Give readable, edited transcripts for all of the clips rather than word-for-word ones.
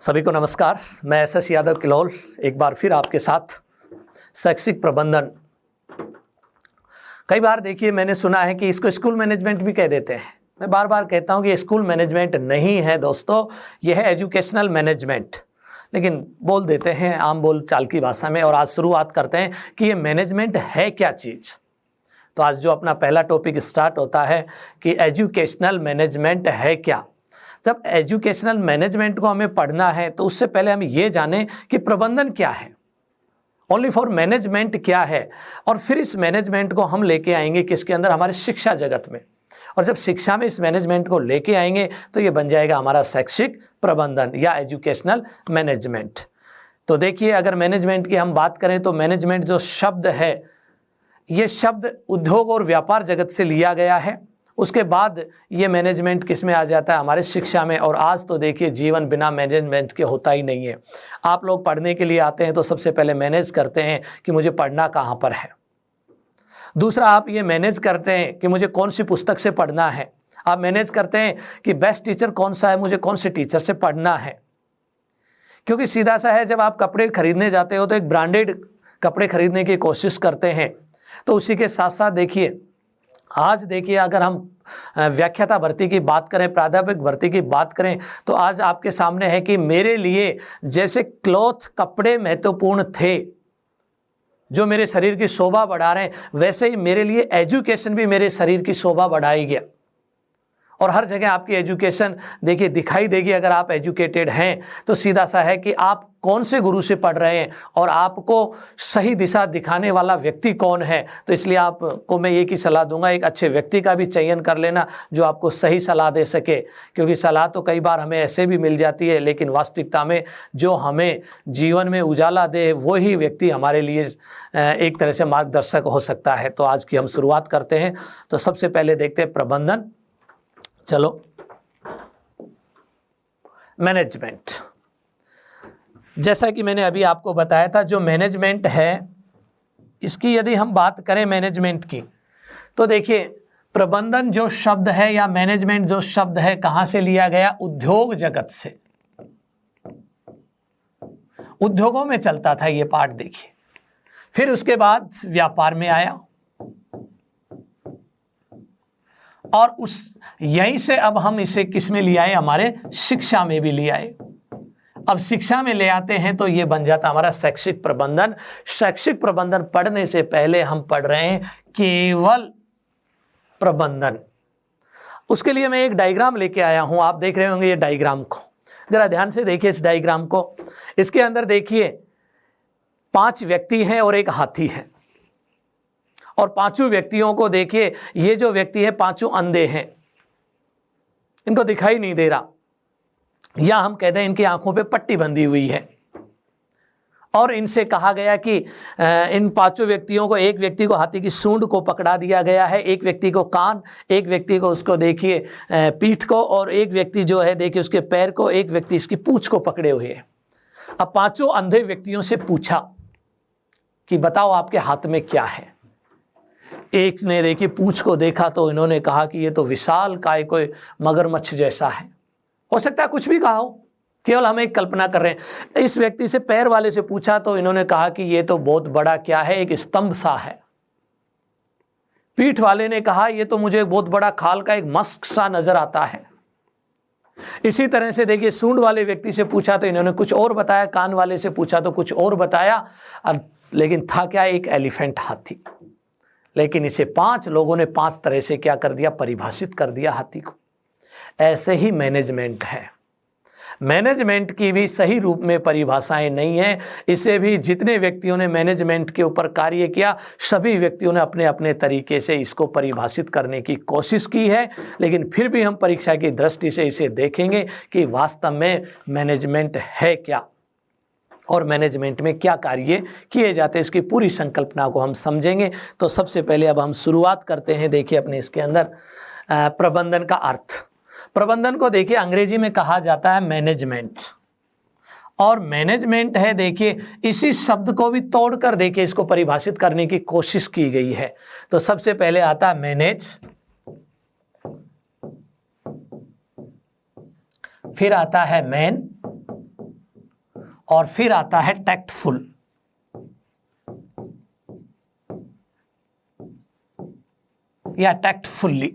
सभी को नमस्कार। मैं एस यादव किलोल एक बार फिर आपके साथ शैक्षिक प्रबंधन। कई बार देखिए मैंने सुना है कि इसको स्कूल मैनेजमेंट भी कह देते हैं। मैं बार बार कहता हूं कि ये स्कूल मैनेजमेंट नहीं है दोस्तों, यह है एजुकेशनल मैनेजमेंट, लेकिन बोल देते हैं आम बोल चाल की भाषा में। और आज शुरुआत करते हैं कि ये मैनेजमेंट है क्या चीज़। तो आज जो अपना पहला टॉपिक स्टार्ट होता है कि एजुकेशनल मैनेजमेंट है क्या। जब एजुकेशनल मैनेजमेंट को हमें पढ़ना है तो उससे पहले हम ये जानें कि प्रबंधन क्या है, ओनली फॉर मैनेजमेंट क्या है, और फिर इस मैनेजमेंट को हम लेके आएंगे किसके अंदर, हमारे शिक्षा जगत में। और जब शिक्षा में इस मैनेजमेंट को लेके आएंगे तो ये बन जाएगा हमारा शैक्षिक प्रबंधन या एजुकेशनल मैनेजमेंट। तो देखिए, अगर मैनेजमेंट की हम बात करें तो मैनेजमेंट जो शब्द है, ये शब्द उद्योग और व्यापार जगत से लिया गया है। उसके बाद ये मैनेजमेंट किस में आ जाता है, हमारे शिक्षा में। और आज तो देखिए जीवन बिना मैनेजमेंट के होता ही नहीं है। आप लोग पढ़ने के लिए आते हैं तो सबसे पहले मैनेज करते हैं कि मुझे पढ़ना कहाँ पर है। दूसरा, आप ये मैनेज करते हैं कि मुझे कौन सी पुस्तक से पढ़ना है। आप मैनेज करते हैं कि बेस्ट टीचर कौन सा है, मुझे कौन से टीचर से पढ़ना है। क्योंकि सीधा सा है, जब आप कपड़े खरीदने जाते हो तो एक ब्रांडेड कपड़े खरीदने की कोशिश करते हैं। तो उसी के साथ साथ देखिए, आज देखिए अगर हम व्याख्याता भर्ती की बात करें, प्राध्यापक भर्ती की बात करें, तो आज आपके सामने है कि मेरे लिए जैसे क्लॉथ कपड़े महत्वपूर्ण थे जो मेरे शरीर की शोभा बढ़ा रहे हैं, वैसे ही मेरे लिए एजुकेशन भी मेरे शरीर की शोभा बढ़ाएगी। और हर जगह आपकी एजुकेशन देखिए दिखाई देगी। अगर आप एजुकेटेड हैं तो सीधा सा है कि आप कौन से गुरु से पढ़ रहे हैं और आपको सही दिशा दिखाने वाला व्यक्ति कौन है। तो इसलिए आपको मैं एक ही सलाह दूंगा, एक अच्छे व्यक्ति का भी चयन कर लेना जो आपको सही सलाह दे सके। क्योंकि सलाह तो कई बार हमें ऐसे भी मिल जाती है, लेकिन वास्तविकता में जो हमें जीवन में उजाला दे वही व्यक्ति हमारे लिए एक तरह से मार्गदर्शक हो सकता है। तो आज की हम शुरुआत करते हैं। तो सबसे पहले देखते हैं प्रबंधन। चलो, मैनेजमेंट, जैसा कि मैंने अभी आपको बताया था, जो मैनेजमेंट है इसकी यदि हम बात करें मैनेजमेंट की, तो देखिए प्रबंधन जो शब्द है या मैनेजमेंट जो शब्द है कहां से लिया गया, उद्योग जगत से। उद्योगों में चलता था ये पाठ देखिए, फिर उसके बाद व्यापार में आया और उस यहीं से अब हम इसे किस में ले आए, हमारे शिक्षा में भी ले आए। अब शिक्षा में ले आते हैं तो ये बन जाता हमारा शैक्षिक प्रबंधन। शैक्षिक प्रबंधन पढ़ने से पहले हम पढ़ रहे हैं केवल प्रबंधन। उसके लिए मैं एक डायग्राम लेके आया हूं, आप देख रहे होंगे ये डायग्राम को, जरा ध्यान से देखिए इस डायग्राम को। इसके अंदर देखिए 5 व्यक्ति हैं और एक हाथी है। और 5 व्यक्तियों को देखिए, ये जो व्यक्ति है 5 अंधे हैं, इनको दिखाई नहीं दे रहा, या हम कहते हैं इनकी आंखों पे पट्टी बंधी हुई है। और इनसे कहा गया कि इन 5 व्यक्तियों को, एक व्यक्ति को हाथी की सूंड को पकड़ा दिया गया है, एक व्यक्ति को कान, एक व्यक्ति को उसको देखिए पीठ को, और एक व्यक्ति जो है देखिए उसके पैर को, एक व्यक्ति इसकी पूंछ को पकड़े हुए है। अब 5 अंधे व्यक्तियों से पूछा कि बताओ आपके हाथ में क्या है। एक ने देखिए पूंछ को देखा तो इन्होंने कहा कि ये तो विशाल काय कोई मगरमच्छ जैसा है। हो सकता है कुछ भी कहा हो, केवल हम एक कल्पना कर रहे हैं। इस व्यक्ति से पैर वाले से पूछा तो इन्होंने कहा कि ये तो बहुत बड़ा क्या है, एक स्तंभ सा है। पीठ वाले ने कहा ये तो मुझे बहुत बड़ा खाल का एक मस्क सा नजर आता है। इसी तरह से देखिए सूंड वाले व्यक्ति से पूछा तो इन्होंने कुछ और बताया, कान वाले से पूछा तो कुछ और बताया, लेकिन था क्या, एक एलिफेंट हाथी। लेकिन इसे 5 लोगों ने 5 तरह से क्या कर दिया, परिभाषित कर दिया हाथी को। ऐसे ही मैनेजमेंट है। मैनेजमेंट की भी सही रूप में परिभाषाएं नहीं है। इसे भी जितने व्यक्तियों ने मैनेजमेंट के ऊपर कार्य किया, सभी व्यक्तियों ने अपने अपने तरीके से इसको परिभाषित करने की कोशिश की है। लेकिन फिर भी हम परीक्षा की दृष्टि से इसे देखेंगे कि वास्तव में मैनेजमेंट है क्या और मैनेजमेंट में क्या कार्य किए जाते हैं, इसकी पूरी संकल्पना को हम समझेंगे। तो सबसे पहले अब हम शुरुआत करते हैं, देखिए अपने इसके अंदर प्रबंधन का अर्थ। प्रबंधन को देखिए अंग्रेजी में कहा जाता है मैनेजमेंट, और मैनेजमेंट है देखिए इसी शब्द को भी तोड़कर देखिए इसको परिभाषित करने की कोशिश की गई है। तो सबसे पहले आता है मैनेज, फिर आता है मैन, और फिर आता है टैक्टफुल। या टैक्टफुल्ली,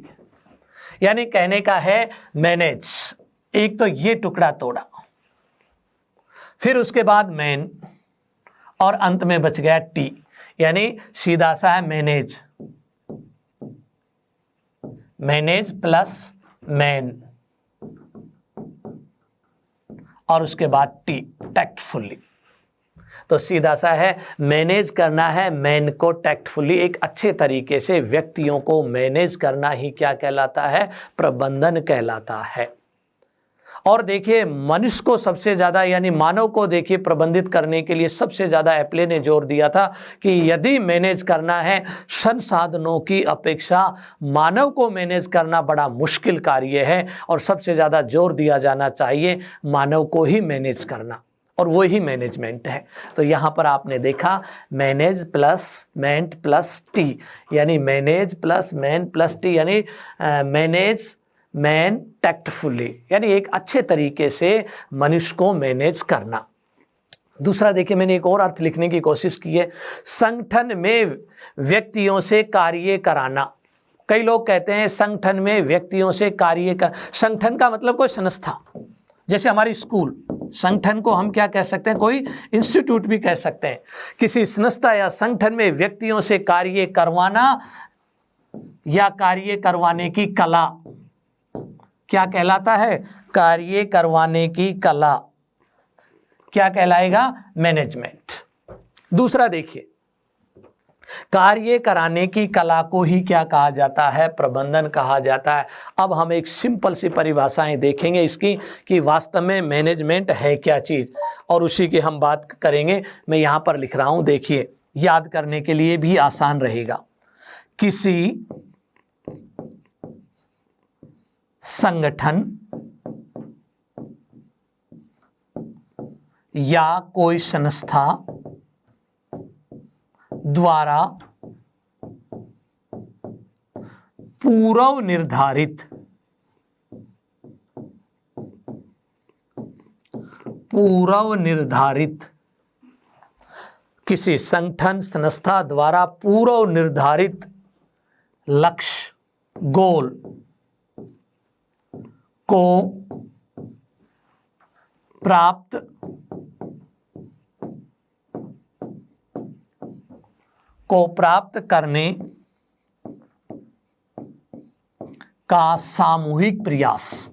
यानी कहने का है मैनेज। एक तो ये टुकड़ा तोड़ा, फिर उसके बाद मैन, और अंत में बच गया टी, यानी सीधा सा है मैनेज, मैनेज प्लस मैन, और उसके बाद टी, टैक्टफुल्ली। तो सीधा सा है मैनेज करना है मैन को टैक्टफुली, एक अच्छे तरीके से व्यक्तियों को मैनेज करना ही क्या कहलाता है? प्रबंधन कहलाता है। और देखिए मनुष्य को सबसे ज़्यादा यानी मानव को देखिए प्रबंधित करने के लिए सबसे ज़्यादा एप्ले ने जोर दिया था कि यदि मैनेज करना है संसाधनों की अपेक्षा मानव को मैनेज करना बड़ा मुश्किल कार्य है, और सबसे ज़्यादा जोर दिया जाना चाहिए मानव को ही मैनेज करना, और वो ही मैनेजमेंट है। तो यहाँ पर आपने देखा मैनेज प्लस मेंट प्लस टी, यानी manage plus man plus T, यानी मैनेज मैन टैक्टफुली, यानी एक अच्छे तरीके से मनुष्य को मैनेज करना। दूसरा देखिए मैंने एक और अर्थ लिखने की कोशिश की है, संगठन में व्यक्तियों से कार्य कराना। कई लोग कहते हैं संगठन में व्यक्तियों से कार्य कर, संगठन का मतलब कोई संस्था, जैसे हमारी स्कूल, संगठन को हम क्या कह सकते हैं? कोई इंस्टीट्यूट भी कह सकते हैं। किसी संस्था या संगठन में व्यक्तियों से कार्य करवाना या कार्य करवाने की कला क्या कहलाता है? कार्य करवाने की कला क्या कहलाएगा? मैनेजमेंट। दूसरा देखिए कार्य कराने की कला को ही क्या कहा जाता है? प्रबंधन कहा जाता है। अब हम एक सिंपल सी परिभाषाएं देखेंगे इसकी कि वास्तव में मैनेजमेंट है क्या चीज़, और उसी की हम बात करेंगे। मैं यहाँ पर लिख रहा हूँ, देखिए याद करने के लिए भी आसान रहेगा। किसी संगठन या कोई संस्था द्वारा पूर्व निर्धारित किसी संगठन संस्था द्वारा पूर्व निर्धारित लक्ष्य गोल को प्राप्त करने का सामूहिक प्रयास।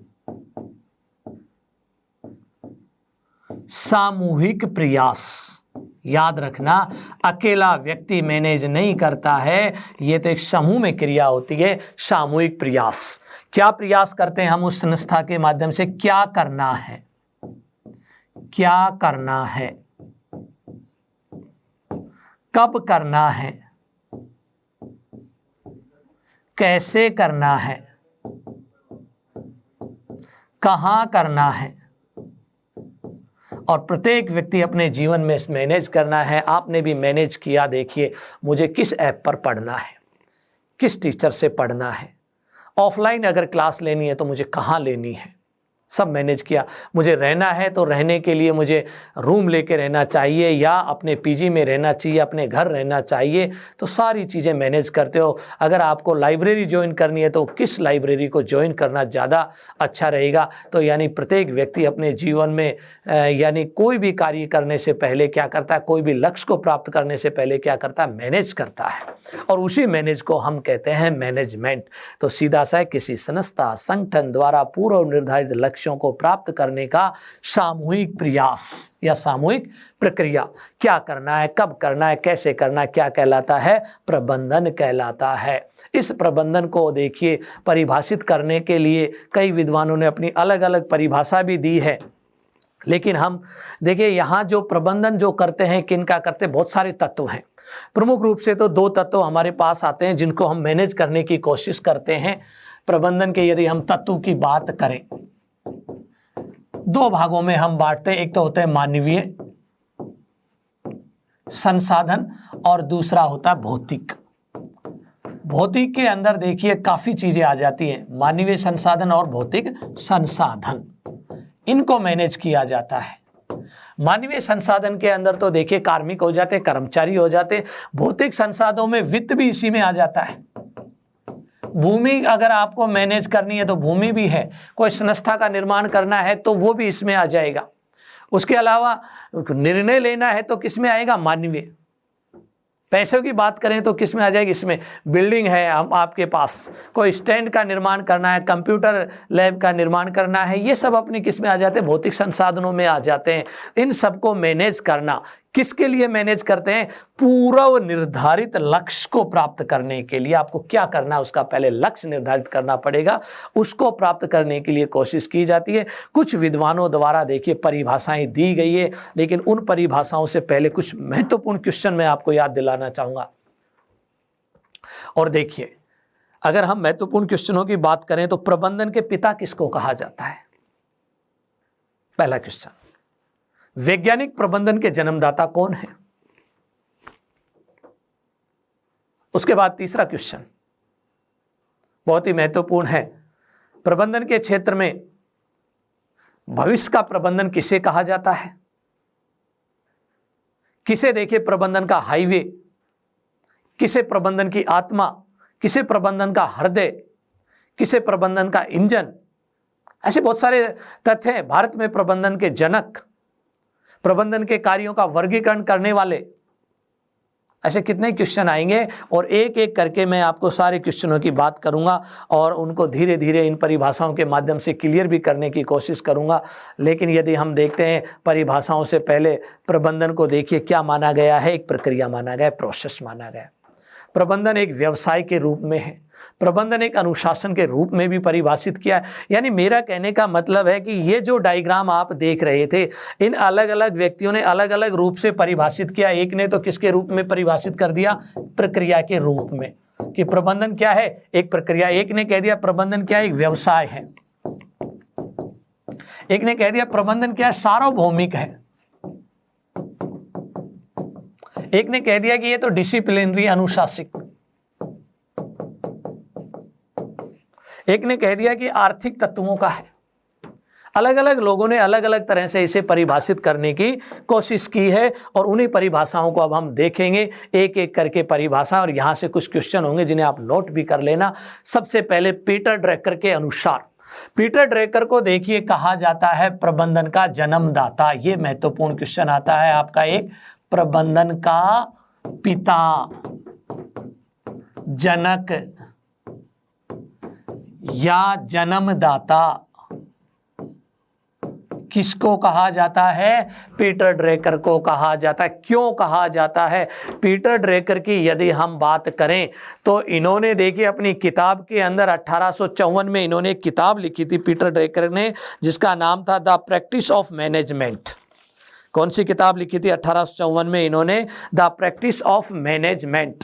सामूहिक प्रयास याद रखना, अकेला व्यक्ति मैनेज नहीं करता है, ये तो एक समूह में क्रिया होती है। सामूहिक प्रयास, क्या प्रयास करते हैं हम उस संस्था के माध्यम से? क्या करना है, क्या करना है, कब करना है, कैसे करना है, कहाँ करना है, और प्रत्येक व्यक्ति अपने जीवन में मैनेज करना है। आपने भी मैनेज किया, देखिए मुझे किस ऐप पर पढ़ना है, किस टीचर से पढ़ना है, ऑफलाइन अगर क्लास लेनी है तो मुझे कहाँ लेनी है, सब मैनेज किया। मुझे रहना है तो रहने के लिए मुझे रूम लेके रहना चाहिए या अपने पीजी में रहना चाहिए, अपने घर रहना चाहिए, तो सारी चीज़ें मैनेज करते हो। अगर आपको लाइब्रेरी ज्वाइन करनी है तो किस लाइब्रेरी को ज्वाइन करना ज़्यादा अच्छा रहेगा। तो यानी प्रत्येक व्यक्ति अपने जीवन में यानी कोई भी कार्य करने से पहले क्या करता है, कोई भी लक्ष्य को प्राप्त करने से पहले क्या करता है? मैनेज करता है, और उसी मैनेज को हम कहते हैं मैनेजमेंट। तो सीधा सा किसी संस्था संगठन द्वारा पूर्व निर्धारित लक्ष्यों को प्राप्त करने का सामूहिक प्रयास या सामूहिक प्रक्रिया। क्या करना है, कब करना है, कैसे करना है, क्या कहलाता है? प्रबंधन कहलाता है। इस प्रबंधन को देखिए परिभाषित करने के लिए कई विद्वानों ने अपनी अलग अलग परिभाषा भी दी है, लेकिन हम देखिए यहाँ जो प्रबंधन जो करते हैं, किन का करते हैं? बहुत सारे तत्व हैं। प्रमुख रूप से तो दो तत्व हमारे पास आते हैं जिनको हम मैनेज करने की कोशिश करते हैं। प्रबंधन के यदि हम तत्व की बात करें, दो भागों में हम बांटते हैं। एक तो होता है मानवीय संसाधन और दूसरा होता है भौतिक। भौतिक के अंदर देखिए काफी चीजें आ जाती हैं, मानवीय संसाधन और भौतिक संसाधन, इनको मैनेज किया जाता है। मानवीय संसाधन के अंदर तो देखिए कार्मिक हो जाते, कर्मचारी हो जाते, भौतिक संसाधनों में वित्त भी इसी में आ जाता है। भूमि अगर आपको मैनेज करनी है तो भूमि भी है, कोई संस्था का निर्माण करना है तो वो भी इसमें आ जाएगा। उसके अलावा निर्णय लेना है तो किस में आएगा? मानवीय। पैसों की बात करें तो किस में आ जाएगी? इसमें बिल्डिंग है हम आपके पास, कोई स्टैंड का निर्माण करना है, कंप्यूटर लैब का निर्माण करना है, ये सब अपनी किस में आ जाते हैं? भौतिक संसाधनों में आ जाते हैं। इन सबको मैनेज करना किसके लिए मैनेज करते हैं? पूर्व निर्धारित लक्ष्य को प्राप्त करने के लिए। आपको क्या करना है उसका पहले लक्ष्य निर्धारित करना पड़ेगा, उसको प्राप्त करने के लिए कोशिश की जाती है। कुछ विद्वानों द्वारा देखिए परिभाषाएं दी गई है, लेकिन उन परिभाषाओं से पहले कुछ महत्वपूर्ण क्वेश्चन मैं आपको याद दिलाना चाहूंगा। और देखिए, अगर हम महत्वपूर्ण क्वेश्चनों की बात करें तो प्रबंधन के पिता किसको कहा जाता है? पहला क्वेश्चन, वैज्ञानिक प्रबंधन के जन्मदाता कौन है? उसके बाद तीसरा क्वेश्चन बहुत ही महत्वपूर्ण है, प्रबंधन के क्षेत्र में भविष्य का प्रबंधन किसे कहा जाता है? किसे देखिए प्रबंधन का हाईवे, किसे प्रबंधन की आत्मा, किसे प्रबंधन का हृदय, किसे प्रबंधन का इंजन? ऐसे बहुत सारे तथ्य हैं। भारत में प्रबंधन के जनक, प्रबंधन के कार्यों का वर्गीकरण करने वाले, ऐसे कितने क्वेश्चन आएंगे और एक एक करके मैं आपको सारे क्वेश्चनों की बात करूंगा और उनको धीरे धीरे इन परिभाषाओं के माध्यम से क्लियर भी करने की कोशिश करूंगा। लेकिन यदि हम देखते हैं परिभाषाओं से पहले प्रबंधन को देखिए क्या माना गया है? एक प्रक्रिया माना गया, प्रोसेस माना गया। प्रबंधन एक व्यवसाय के रूप में है, प्रबंधन एक अनुशासन के रूप में भी परिभाषित किया है। यानी मेरा कहने का मतलब है कि ये जो डायग्राम आप देख रहे थे, इन अलग अलग व्यक्तियों ने अलग अलग रूप से परिभाषित किया। एक ने तो किसके रूप में परिभाषित कर दिया? प्रक्रिया के रूप में, कि प्रबंधन क्या है? एक प्रक्रिया। एक ने कह दिया प्रबंधन क्या है? एक व्यवसाय है। एक ने कह दिया प्रबंधन क्या है? सार्वभौमिक है। एक ने कह दिया कि ये तो डिसिप्लिनरी, अनुशासिक। एक ने कह दिया कि आर्थिक तत्वों का है। अलग अलग लोगों ने अलग अलग तरह से इसे परिभाषित करने की कोशिश की है और उन्हीं परिभाषाओं को अब हम देखेंगे एक एक करके परिभाषा, और यहां से कुछ क्वेश्चन होंगे जिन्हें आप नोट भी कर लेना। सबसे पहले पीटर ड्रैकर के अनुसार, पीटर ड्रैकर को देखिए कहा जाता है प्रबंधन का जन्मदाता। ये महत्वपूर्ण क्वेश्चन आता है आपका, एक प्रबंधन का पिता, जनक या जन्मदाता किसको कहा जाता है? पीटर ड्रैकर को कहा जाता है। क्यों कहा जाता है? पीटर ड्रैकर की यदि हम बात करें तो इन्होंने देखिए अपनी किताब के अंदर 1854 में इन्होंने एक किताब लिखी थी पीटर ड्रैकर ने, जिसका नाम था द प्रैक्टिस ऑफ मैनेजमेंट। कौन सी किताब लिखी थी? 1854 में इन्होंने द प्रैक्टिस ऑफ मैनेजमेंट।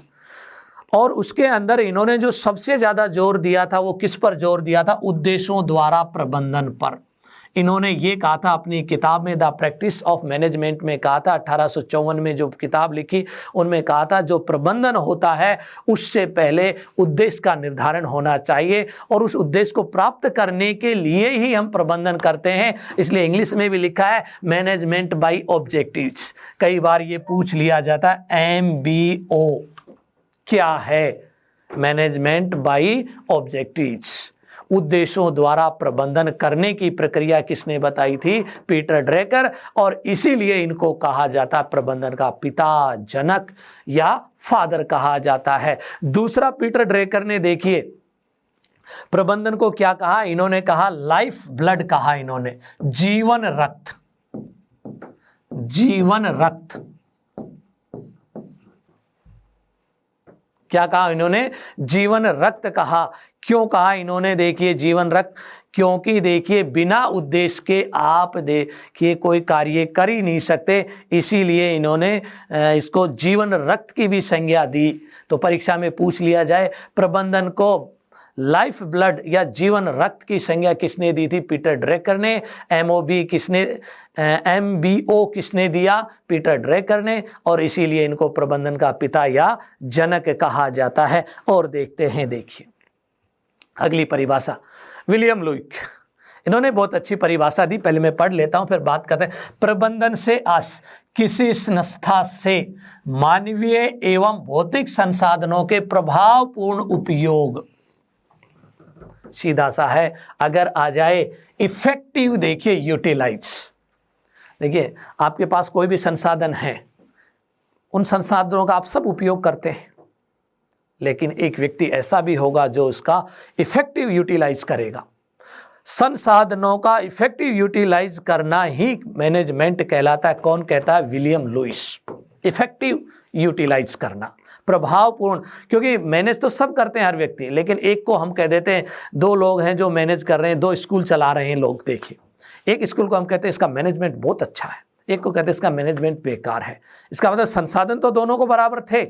और उसके अंदर इन्होंने जो सबसे ज्यादा जोर दिया था वो किस पर जोर दिया था? उद्देश्यों द्वारा प्रबंधन पर। इन्होंने ये कहा था अपनी किताब में, द प्रैक्टिस ऑफ मैनेजमेंट में कहा था, 1854 में जो किताब लिखी उनमें कहा था जो प्रबंधन होता है उससे पहले उद्देश्य का निर्धारण होना चाहिए और उस उद्देश्य को प्राप्त करने के लिए ही हम प्रबंधन करते हैं। इसलिए इंग्लिश में भी लिखा है मैनेजमेंट बाय ऑब्जेक्टिव्स। कई बार ये पूछ लिया जाता है MBO क्या है? Management by objectives. उद्देश्यों द्वारा प्रबंधन करने की प्रक्रिया किसने बताई थी? पीटर ड्रैकर। और इसीलिए इनको कहा जाता है प्रबंधन का पिता, जनक या फादर कहा जाता है। दूसरा, पीटर ड्रैकर ने देखिए प्रबंधन को क्या कहा? इन्होंने कहा लाइफ ब्लड कहा, इन्होंने जीवन रक्त, जीवन रक्त। क्या कहा इन्होंने? जीवन रक्त कहा। क्यों कहा इन्होंने देखिए जीवन रक्त? क्योंकि देखिए बिना उद्देश्य के आप देखिए कोई कार्य कर ही नहीं सकते, इसीलिए इन्होंने इसको जीवन रक्त की भी संज्ञा दी। तो परीक्षा में पूछ लिया जाए प्रबंधन को लाइफ ब्लड या जीवन रक्त की संज्ञा किसने दी थी? पीटर ड्रैकर ने। MBO किसने दिया? पीटर ड्रैकर ने। और इसीलिए इनको प्रबंधन का पिता या जनक कहा जाता है। और देखते हैं, देखिए अगली परिभाषा, विलियम लुईक। इन्होंने बहुत अच्छी परिभाषा दी, पहले मैं पढ़ लेता हूं फिर बात करते हैं। प्रबंधन से किसी संस्था से मानवीय एवं भौतिक संसाधनों के प्रभावपूर्ण उपयोग, सीधा सा है। अगर आ जाए इफेक्टिव, देखिए यूटिलाइज, देखिए आपके पास कोई भी संसाधन है, उन संसाधनों का आप सब उपयोग करते हैं, लेकिन एक व्यक्ति ऐसा भी होगा जो उसका इफेक्टिव यूटिलाइज करेगा। संसाधनों का इफेक्टिव यूटिलाइज करना ही मैनेजमेंट कहलाता है। कौन कहता है? William Louis. इफेक्टिव यूटिलाइज करना, प्रभावपूर्ण, क्योंकि मैनेज तो सब करते हैं हर व्यक्ति, लेकिन एक को हम कह देते हैं, दो लोग हैं जो मैनेज कर रहे हैं, दो स्कूल चला रहे हैं लोग, देखिए एक स्कूल को हम कहते हैं इसका मैनेजमेंट बहुत अच्छा है, एक को कहते हैं इसका मैनेजमेंट बेकार है। इसका मतलब संसाधन तो दोनों को बराबर थे,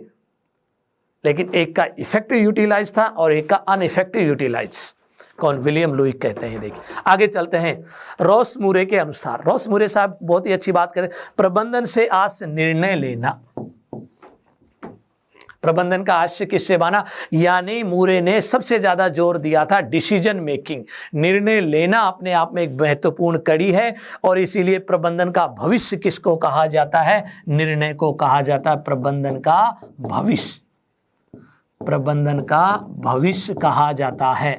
लेकिन एक का इफेक्टिव यूटिलाइज था और एक का अनइफेक्टिव यूटिलाइज। कौन? विलियम लुइस कहते हैं। देखिए आगे चलते हैं। रॉस मूरे के अनुसार, रॉस मूरे साहब बहुत ही अच्छी बात करते हैं, प्रबंधन से आस निर्णय लेना। प्रबंधन का आशय किससे बना? यानी मूरे ने सबसे ज्यादा जोर दिया था डिसीजन मेकिंग, निर्णय लेना अपने आप में एक महत्वपूर्ण कड़ी है, और इसीलिए प्रबंधन का भविष्य किसको कहा जाता है? निर्णय को कहा जाता है। प्रबंधन का भविष्य, प्रबंधन का भविष्य कहा जाता है।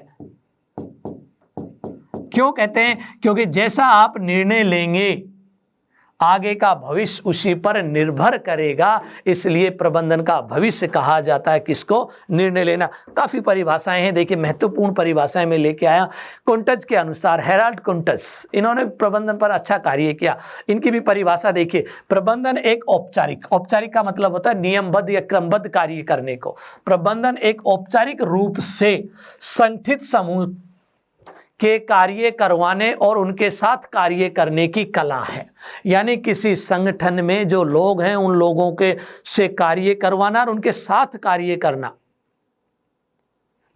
क्यों कहते हैं? क्योंकि जैसा आप निर्णय लेंगे आगे का भविष्य उसी पर निर्भर करेगा, इसलिए प्रबंधन का भविष्य कहा जाता है किसको? निर्णय लेना। काफी परिभाषाएं हैं, देखिए महत्वपूर्ण परिभाषाएं मैं लेके आया। कुंटज के अनुसार, हेराल्ड कुंटज, इन्होंने प्रबंधन पर अच्छा कार्य किया। इनकी भी परिभाषा देखिए, प्रबंधन एक औपचारिक, औपचारिक का मतलब होता है नियमबद्ध या क्रमबद्ध कार्य करने को। प्रबंधन एक औपचारिक रूप से संगठित समूह के कार्य करवाने और उनके साथ कार्य करने की कला है। यानी किसी संगठन में जो लोग हैं उन लोगों के से कार्य करवाना और उनके साथ कार्य करना।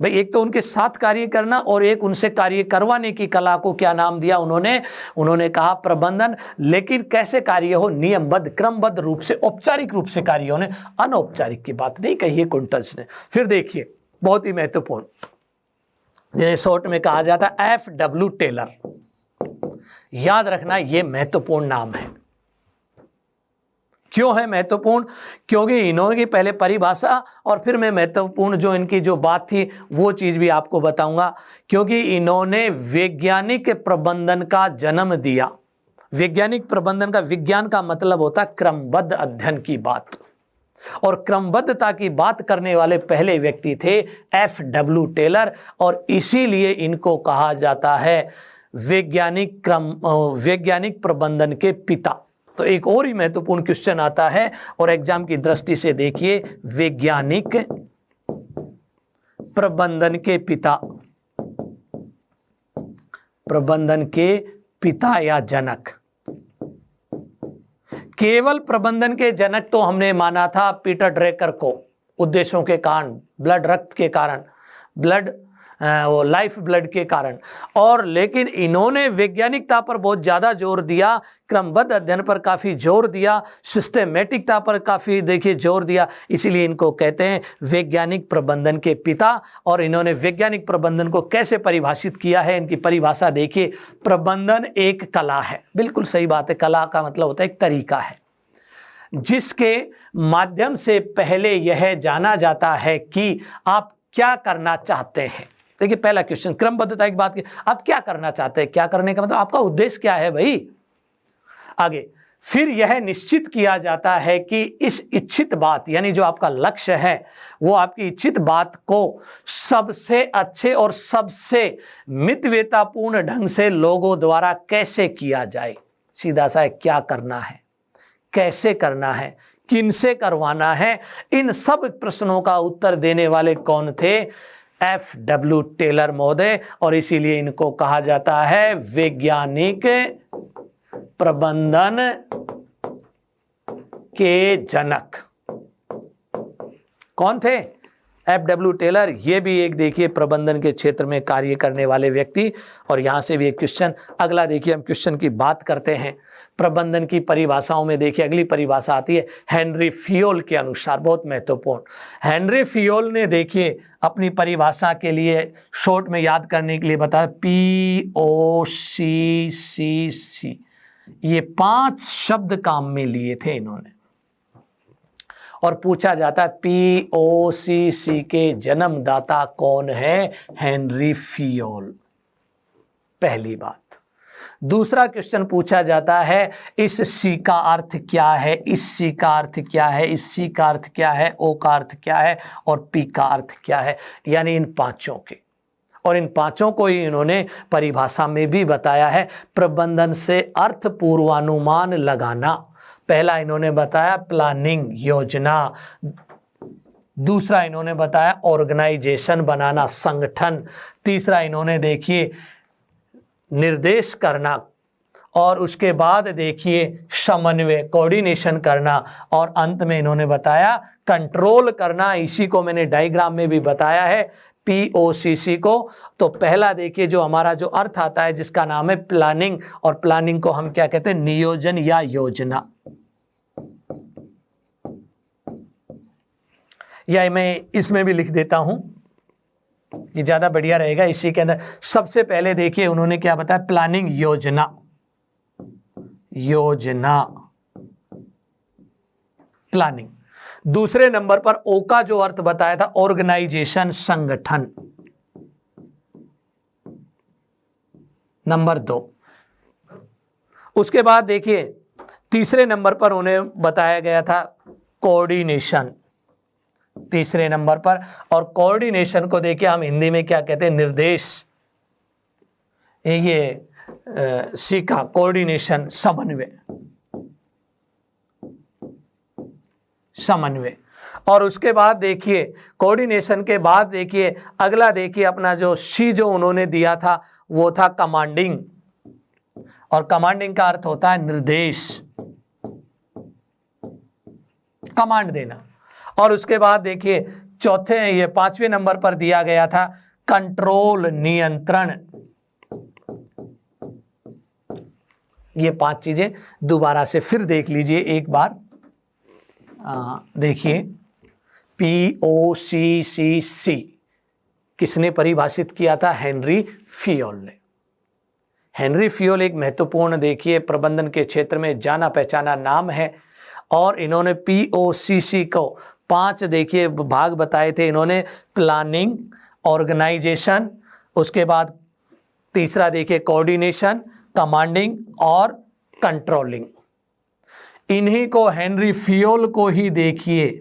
भाई एक तो उनके साथ कार्य करना और एक उनसे कार्य करवाने की कला को क्या नाम दिया उन्होंने कहा प्रबंधन। लेकिन कैसे कार्य हो? नियमबद्ध, क्रमबद्ध रूप से, औपचारिक रूप से कार्य होने, अनौपचारिक की बात नहीं कही है कुंटज ने। फिर देखिए बहुत ही महत्वपूर्ण, जिन्हें शॉर्ट में कहा जाता है F.W. टेलर। याद रखना ये महत्वपूर्ण नाम है। क्यों है महत्वपूर्ण? क्योंकि इन्होंने पहले परिभाषा और फिर मैं महत्वपूर्ण जो इनकी जो बात थी वो चीज भी आपको बताऊंगा। क्योंकि इन्होंने वैज्ञानिक प्रबंधन का जन्म दिया। वैज्ञानिक प्रबंधन का, विज्ञान का मतलब होता है क्रमबद्ध अध्ययन की बात, और क्रमबद्धता की बात करने वाले पहले व्यक्ति थे F.W. टेलर, और इसीलिए इनको कहा जाता है वैज्ञानिक प्रबंधन के पिता। तो एक और ही महत्वपूर्ण क्वेश्चन आता है, और एग्जाम की दृष्टि से देखिए, वैज्ञानिक प्रबंधन के पिता, प्रबंधन के पिता या जनक। केवल प्रबंधन के जनक तो हमने माना था पीटर ड्रेकर को, उद्देश्यों के कारण, ब्लड, रक्त के कारण, ब्लड वो लाइफ ब्लड के कारण, और लेकिन इन्होंने वैज्ञानिकता पर बहुत ज़्यादा जोर दिया, क्रमबद्ध अध्ययन पर काफ़ी जोर दिया, सिस्टेमेटिकता पर काफ़ी देखिए जोर दिया। इसीलिए इनको कहते हैं वैज्ञानिक प्रबंधन के पिता। और इन्होंने वैज्ञानिक प्रबंधन को कैसे परिभाषित किया है, इनकी परिभाषा देखिए, प्रबंधन एक कला है। बिल्कुल सही बात है, कला का मतलब होता है एक तरीका है जिसके माध्यम से पहले यह जाना जाता है कि आप क्या करना चाहते हैं। देखिए पहला क्वेश्चन, क्रमबद्धता की बात की, आप क्या करना चाहते हैं, क्या करने का मतलब आपका उद्देश्य क्या है भाई। आगे फिर यह निश्चित किया जाता है कि इस इच्छित बात, यानी जो आपका लक्ष्य है वो आपकी इच्छित बात को सबसे अच्छे और सबसे मितव्ययतापूर्ण ढंग से लोगों द्वारा कैसे किया जाए। सीधा सा है, क्या करना है, कैसे करना है, किनसे करवाना है, इन सब प्रश्नों का उत्तर देने वाले कौन थे? F.W. टेलर महोदय। और इसीलिए इनको कहा जाता है वैज्ञानिक प्रबंधन के जनक। कौन थे? FW टेलर, ये भी एक देखिए प्रबंधन के क्षेत्र में कार्य करने वाले व्यक्ति। और यहाँ से भी एक क्वेश्चन, अगला देखिए हम क्वेश्चन की बात करते हैं प्रबंधन की परिभाषाओं में। देखिए अगली परिभाषा आती है हेनरी फियोल के अनुसार, बहुत महत्वपूर्ण। हेनरी फियोल ने देखिए अपनी परिभाषा के लिए शॉर्ट में याद करने के लिए बताया POCCC, ये 5 शब्द काम में लिए थे इन्होंने। और पूछा जाता है POCC के जन्मदाता कौन है? हेनरी फियोल, पहली बात। दूसरा क्वेश्चन पूछा जाता है इस सी का अर्थ क्या है, इस सी का अर्थ क्या है, इस सी का अर्थ क्या है, ओ का अर्थ क्या है और पी का अर्थ क्या है, यानी इन 5 के। और इन 5 को ही इन्होंने परिभाषा में भी बताया है। प्रबंधन से अर्थ पूर्वानुमान लगाना, पहला इन्होंने बताया प्लानिंग, योजना। दूसरा इन्होंने बताया ऑर्गेनाइजेशन, बनाना, संगठन। तीसरा इन्होंने देखिए निर्देश करना। और उसके बाद देखिए समन्वय, कोऑर्डिनेशन करना। और अंत में इन्होंने बताया कंट्रोल करना। इसी को मैंने डायग्राम में भी बताया है POCC को। तो पहला देखिए जो हमारा जो अर्थ आता है जिसका नाम है प्लानिंग, और प्लानिंग को हम क्या कहते हैं? नियोजन या योजना। या मैं इसमें भी लिख देता हूं, ये ज्यादा बढ़िया रहेगा। इसी के अंदर सबसे पहले देखिए उन्होंने क्या बताया? प्लानिंग, योजना, योजना, प्लानिंग। दूसरे नंबर पर ओ का जो अर्थ बताया था ऑर्गेनाइजेशन, संगठन। नंबर 2। उसके बाद देखिए तीसरे नंबर पर उन्हें बताया गया था कोऑर्डिनेशन, तीसरे नंबर पर। और कोऑर्डिनेशन को देखिए हम हिंदी में क्या कहते हैं? निर्देश। ये सीखा कोऑर्डिनेशन, समन्वय, समन्वय। और उसके बाद देखिए कोऑर्डिनेशन के बाद देखिए अगला देखिए अपना जो सी जो उन्होंने दिया था वो था कमांडिंग। और कमांडिंग का अर्थ होता है निर्देश, कमांड देना। और उसके बाद देखिए चौथे, ये 5वें नंबर पर दिया गया था कंट्रोल, नियंत्रण। ये 5 चीजें दोबारा से फिर देख लीजिए एक बार। देखिए POCCC किसने परिभाषित किया था? हेनरी फियोल ने। हेनरी फियोल एक महत्वपूर्ण देखिए प्रबंधन के क्षेत्र में जाना पहचाना नाम है। और इन्होंने POCC को 5 देखिए भाग बताए थे इन्होंने, प्लानिंग, ऑर्गेनाइजेशन, उसके बाद तीसरा देखिए कोऑर्डिनेशन, कमांडिंग और कंट्रोलिंग। इन्हीं को हेनरी फियोल को ही देखिए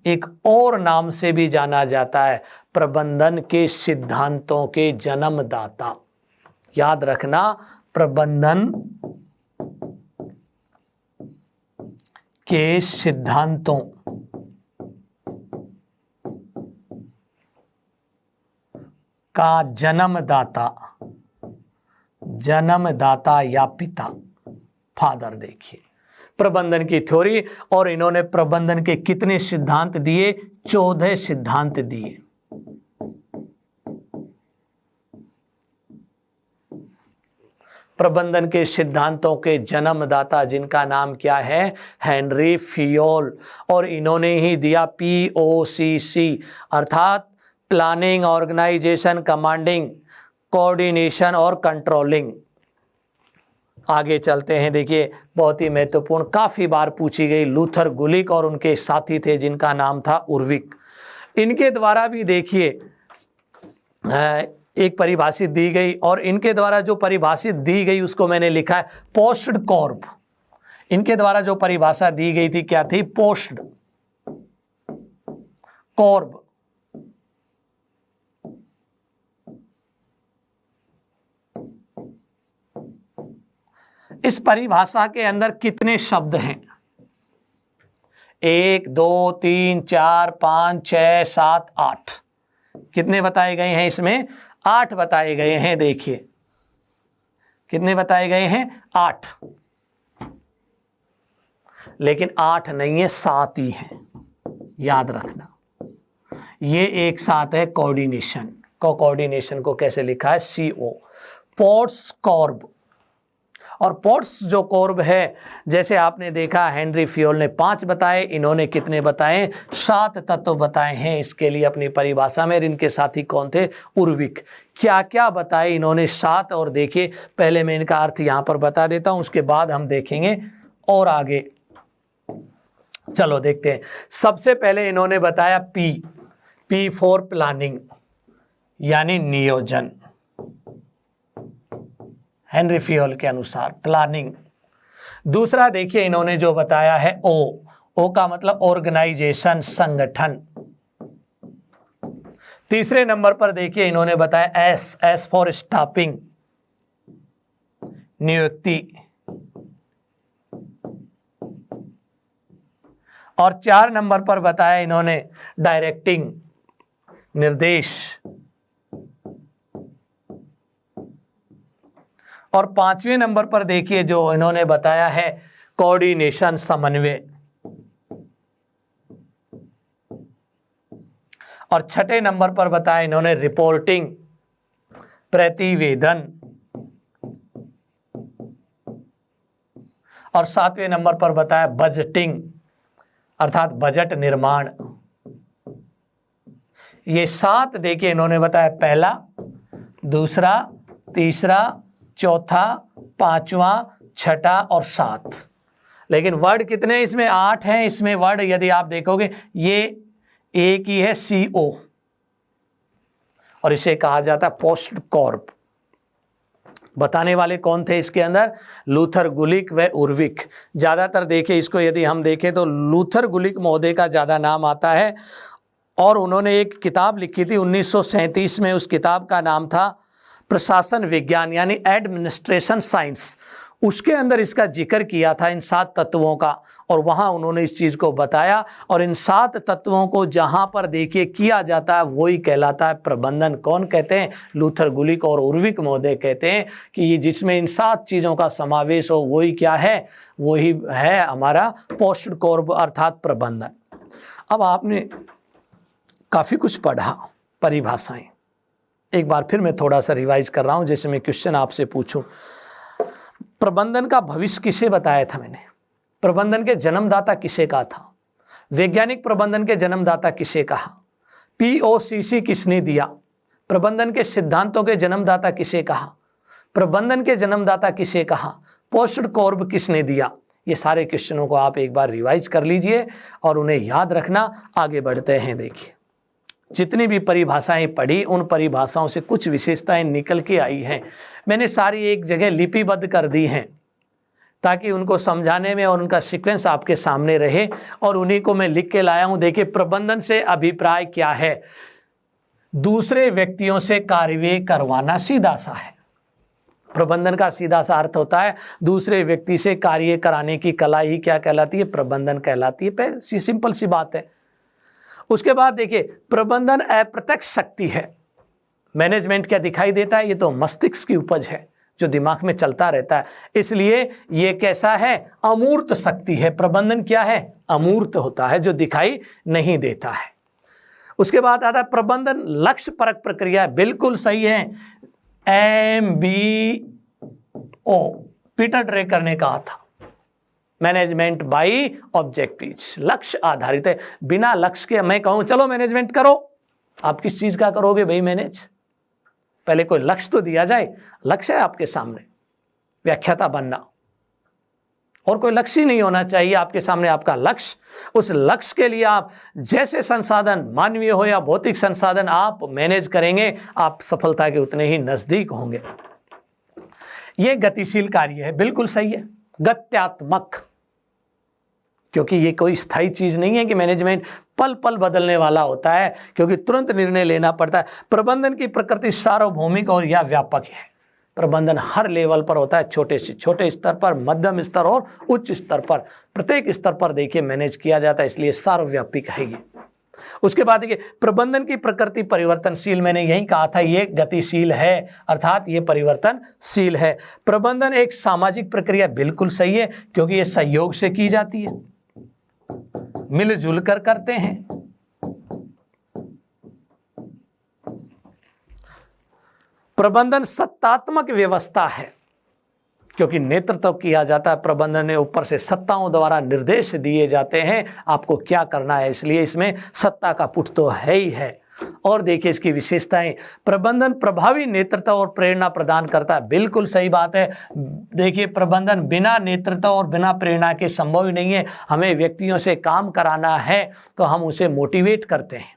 एक और नाम से भी जाना जाता है, प्रबंधन के सिद्धांतों के जन्मदाता। याद रखना, प्रबंधन के सिद्धांतों का जन्मदाता, जन्मदाता या पिता, फादर। देखिए प्रबंधन की थ्योरी। और इन्होंने प्रबंधन के कितने सिद्धांत दिए? 14 सिद्धांत दिए। प्रबंधन के सिद्धांतों के जन्मदाता जिनका नाम क्या है? हेनरी फियोल। और इन्होंने ही दिया POCC अर्थात प्लानिंग, ऑर्गेनाइजेशन, कमांडिंग, कोऑर्डिनेशन और कंट्रोलिंग। आगे चलते हैं। देखिए बहुत ही महत्वपूर्ण, काफी बार पूछी गई, लूथर गुलिक और उनके साथी थे जिनका नाम था उर्विक। इनके द्वारा भी देखिए एक परिभाषित दी गई। और इनके द्वारा जो परिभाषित दी गई उसको मैंने लिखा है पोस्ट कॉर्ब। इनके द्वारा जो परिभाषा दी गई थी क्या थी? पोस्ट कॉर्ब। इस परिभाषा के अंदर कितने शब्द हैं? 1 2 3 4 5 6 7 8। कितने बताए गए हैं इसमें? 8 बताए गए हैं। देखिए कितने बताए गए हैं? 8। लेकिन 8 नहीं है, 7 ही है। याद रखना, ये एक साथ है कोऑर्डिनेशन। कोऑर्डिनेशन को कैसे लिखा है? CO। पोर्ट्स कॉर्ब, और पोर्ट्स जो कॉर्ब है, जैसे आपने देखा हेनरी फ्योल ने 5 बताए, इन्होंने कितने बताए? 7 तत्व बताए हैं इसके लिए अपनी परिभाषा में। इनके साथी कौन थे? उर्विक। क्या क्या बताए इन्होंने? 7। और देखिए पहले मैं इनका अर्थ यहाँ पर बता देता हूँ, उसके बाद हम देखेंगे और आगे। चलो देखते हैं। सबसे पहले इन्होंने बताया P फॉर प्लानिंग, यानी नियोजन। हेनरी फ्योल के अनुसार प्लानिंग। दूसरा देखिए इन्होंने जो बताया है O का मतलब ऑर्गेनाइजेशन, संगठन। तीसरे नंबर पर देखिए इन्होंने बताया S फॉर स्टाफिंग, नियुक्ति। और 4 नंबर पर बताया इन्होंने डायरेक्टिंग, निर्देश। और 5वें नंबर पर देखिए जो इन्होंने बताया है कोऑर्डिनेशन, समन्वय। और 6ठे नंबर पर बताया इन्होंने रिपोर्टिंग, प्रतिवेदन। और 7वें नंबर पर बताया बजटिंग, अर्थात बजट निर्माण। ये 7 देखिए इन्होंने बताया, पहला, दूसरा, तीसरा, चौथा, 5वां, 6ठा और 7। लेकिन वर्ड कितने इसमें? 8 हैं इसमें वर्ड। यदि आप देखोगे ये एक ही है, CO, और इसे कहा जाता है पोस्ट कॉर्प। बताने वाले कौन थे इसके अंदर? लूथर गुलिक व उर्विक। ज्यादातर देखिए इसको यदि हम देखें तो लूथर गुलिक महोदय का ज्यादा नाम आता है, और उन्होंने एक किताब लिखी थी 1937 में। उस किताब का नाम था प्रशासन विज्ञान, यानी एडमिनिस्ट्रेशन साइंस। उसके अंदर इसका जिक्र किया था इन 7 तत्वों का, और वहां उन्होंने इस चीज को बताया। और इन 7 तत्वों को जहां पर देखिए किया जाता है वही कहलाता है प्रबंधन। कौन कहते हैं? लूथर गुलिक और उर्विक महोदय कहते हैं कि ये जिसमें इन 7 चीजों का समावेश हो वही क्या है? वही है हमारा पोस्ट कॉर्प, अर्थात प्रबंधन। अब आपने काफी कुछ पढ़ा, परिभाषाएं। एक बार फिर मैं थोड़ा सा रिवाइज कर रहा हूं, जैसे मैं क्वेश्चन आपसे पूछूं। प्रबंधन का भविष्य किसे बताया था मैंने? प्रबंधन के जन्मदाता किसे कहा था? वैज्ञानिक प्रबंधन के जन्मदाता किसे कहा? POCC किसने दिया? प्रबंधन के सिद्धांतों के जन्मदाता किसे कहा? प्रबंधन के जन्मदाता किसे कहा? पोस्ट कॉर्प किसने दिया? ये सारे क्वेश्चनों को आप एक बार रिवाइज कर लीजिए और उन्हें याद रखना। आगे बढ़ते हैं। देखिए जितनी भी परिभाषाएं पढ़ी, उन परिभाषाओं से कुछ विशेषताएं निकल के आई हैं। मैंने सारी एक जगह लिपिबद्ध कर दी हैं ताकि उनको समझाने में और उनका सीक्वेंस आपके सामने रहे, और उन्हीं को मैं लिख के लाया हूं। देखिए प्रबंधन से अभिप्राय क्या है? दूसरे व्यक्तियों से कार्य करवाना, सीधा सा है। प्रबंधन का सीधा सा अर्थ होता है दूसरे व्यक्ति से कार्य कराने की कला ही क्या कहलाती है? प्रबंधन कहलाती है। सिंपल सी बात है। उसके बाद देखिए प्रबंधन अप्रत्यक्ष शक्ति है। मैनेजमेंट क्या दिखाई देता है? ये तो मस्तिष्क की उपज है जो दिमाग में चलता रहता है। इसलिए ये कैसा है? अमूर्त शक्ति है। प्रबंधन क्या है? अमूर्त होता है, जो दिखाई नहीं देता है। उसके बाद आता है प्रबंधन लक्ष्य परक प्रक्रिया। बिल्कुल सही है। MBO पीटर ड्रेकर ने कहा था, मैनेजमेंट बाय ऑब्जेक्टिव्स, लक्ष्य आधारित है। बिना लक्ष्य के मैं कहूं चलो मैनेजमेंट करो, आप किस चीज का करोगे भाई मैनेज? पहले कोई लक्ष्य तो दिया जाए। लक्ष्य है आपके सामने, व्याख्याता बनना, और कोई लक्ष्य ही नहीं होना चाहिए आपके सामने। आपका लक्ष्य, उस लक्ष्य के लिए आप जैसे संसाधन, मानवीय हो या भौतिक संसाधन, आप मैनेज करेंगे, आप सफलता के उतने ही नजदीक होंगे। यह गतिशील कार्य है। बिल्कुल सही है। गत्यात्मक, क्योंकि ये कोई स्थायी चीज नहीं है कि मैनेजमेंट पल पल बदलने वाला होता है, क्योंकि तुरंत निर्णय लेना पड़ता है। प्रबंधन की प्रकृति सार्वभौमिक और या व्यापक है। प्रबंधन हर लेवल पर होता है, छोटे से छोटे स्तर पर, मध्यम स्तर और उच्च स्तर पर। प्रत्येक स्तर पर देखिए मैनेज किया जाता है, इसलिए सार्वव्यापिक है ये। उसके बाद देखिए प्रबंधन की प्रकृति परिवर्तनशील। मैंने यही कहा था ये गतिशील है, अर्थात ये परिवर्तनशील है। प्रबंधन एक सामाजिक प्रक्रिया। बिल्कुल सही है, क्योंकि ये सहयोग से की जाती है, मिलजुल कर करते हैं। प्रबंधन सत्तात्मक व्यवस्था है, क्योंकि नेतृत्व किया जाता है प्रबंधन ने, ऊपर से सत्ताओं द्वारा निर्देश दिए जाते हैं आपको क्या करना है, इसलिए इसमें सत्ता का पुट तो है ही है। और देखिए इसकी विशेषताएं, प्रबंधन प्रभावी नेतृत्व और प्रेरणा प्रदान करता है। बिल्कुल सही बात है। देखिए प्रबंधन बिना नेतृत्व और बिना प्रेरणा के संभव ही नहीं है। हमें व्यक्तियों से काम कराना है तो हम उसे मोटिवेट करते हैं